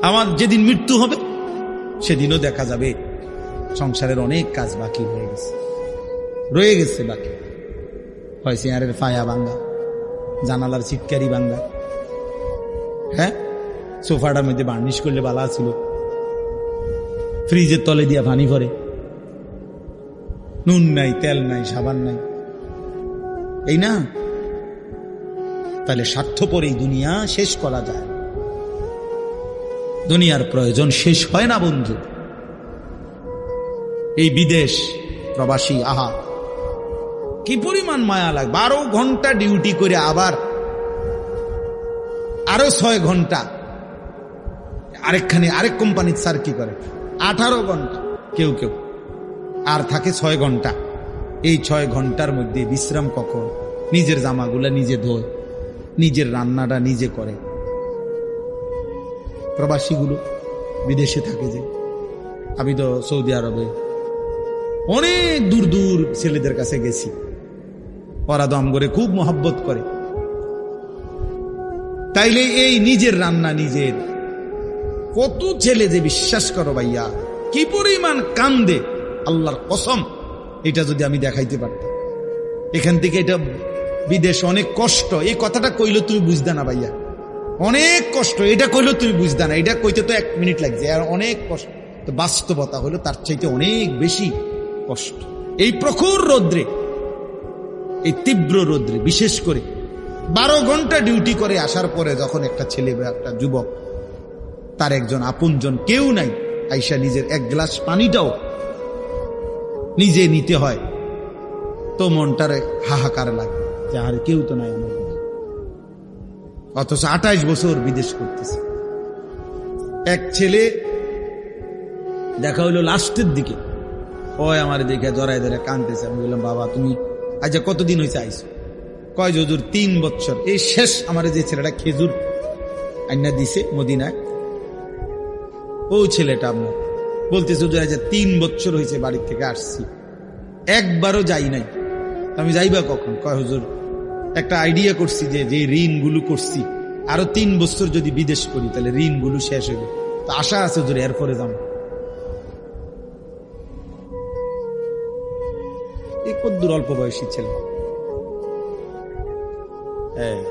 আমার যেদিন মৃত্যু হবে সেদিনও দেখা যাবে সংসারের অনেক কাজ বাকি রয়ে গেছে বাকি। হয় চেয়ারের ফায়া ভাঙ্গা, জানালার চিটকারি ভাঙ্গা, হ্যাঁ সোফাটার মধ্যে বার্নিশ করলে বালা ছিল, ফ্রিজের তলে দিয়া পানি ভরে, নুন নাই, তেল নাই, সাবান নাই, এই না? তাহলে স্বার্থপর এই দুনিয়া শেষ করা যায়। দুনিয়ার প্রয়োজন শেষ হয় না বন্ধু। এই বিদেশ প্রবাসী, আহা কি পরিমাণ মায়া লাগে। 12 ঘন্টা ডিউটি করে আবার আরো 6 ঘন্টা আরেক কোম্পানির স্যার কি করে 18 ঘন্টা, কেউ কেউ আর থাকে 6 ঘন্টা। এই 6 ঘন্টার মধ্যে বিশ্রাম কখন? নিজের জামাগুলা নিজে ধোয়, নিজের রান্নাটা নিজে করে। প্রবাসীগুলো বিদেশে থাকে, যে আমি তো সৌদি আরবে অনেক দূর দূর ছেলেদের কাছে গেছি, ওরা দম করে খুব মহব্বত করে। তাইলে এই নিজের রান্না নিজের, কত ছেলে যে বিশ্বাস করো ভাইয়া কি পরিমাণ কান্দে, আল্লাহর কসম। এটা যদি আমি দেখাইতে পারতাম। এখান থেকে এটা বিদেশ অনেক কষ্ট, এই কথাটা কইলে তুমি বুঝদা না ভাইয়া, অনেক কষ্ট। এটা কইলেও তুমি বুঝদা না, এটা কইতে তো 1 মিনিট লাগছে, আর অনেক কষ্ট। তো বাস্তবতা হলো তার চাইতে অনেক বেশি কষ্ট। এই প্রখর রৌদ্রে, এই তীব্র রৌদ্রে, বিশেষ করে 12 ঘন্টা ডিউটি করে আসার পরে যখন একটা ছেলে বা একটা যুবক, তার একজন আপনজন কেউ নাই, আইসা নিজের 1 গ্লাস পানিটাও নিজে নিতে হয়, তো মনটারে হাহাকার লাগে যে আর কেউ তো নাই আমার। অথচ 28 বছর বিদেশ করতেছে। এক ছেলে দেখা হইলো লাস্টের দিকে, ওই আমার দেখে জড়াই ধরে কাঁদতেছে। আমি বললাম, বাবা তুমি আচ্ছা কতদিন হয়েছে আইসো? কয় হুজুর 3 বছর। এই শেষ আমার যে ছেলেটা খেজুর আইনা দিছে মদিনায়, ও ছেলেটা আপনার বলতেছে হুজুর আচ্ছা 3 বছর হয়েছে বাড়ি থেকে আসছি, একবারও যাই নাই। আমি যাইবা কখন? কয় হুজুর একটা আইডিয়া করছি যে ঋণগুলো করছি, আরো 3 বছর যদি বিদেশ করি তাহলে ঋণগুলো শেষ হবে, তো আশা আছে হুজুর এরপরে যাবো। এই কদ্দুর অল্প বয়সী ছেলে। হ্যাঁ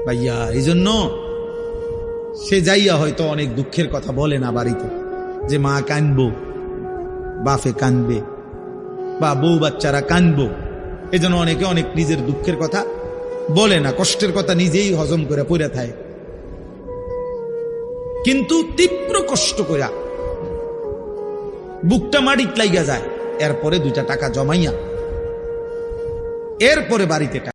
ভাইয়া, এই জন্য সে যাইয়া হয়তো অনেক দুঃখের কথা বলে না বাড়িতে, যে মা কানবো, বাপে কানবে, বা বউ বাচ্চারা কানবো। এই জন্য অনেকে অনেক নিজের দুঃখের কথা বলে না, কষ্টের কথা নিজেই হজম করে পড়ে থাকে। কিন্তু তীব্র কষ্ট কইরা বুকটা মাটিত লাইগা যায়, এরপরে 2টা টাকা জমাইয়া এরপরে বাড়িতে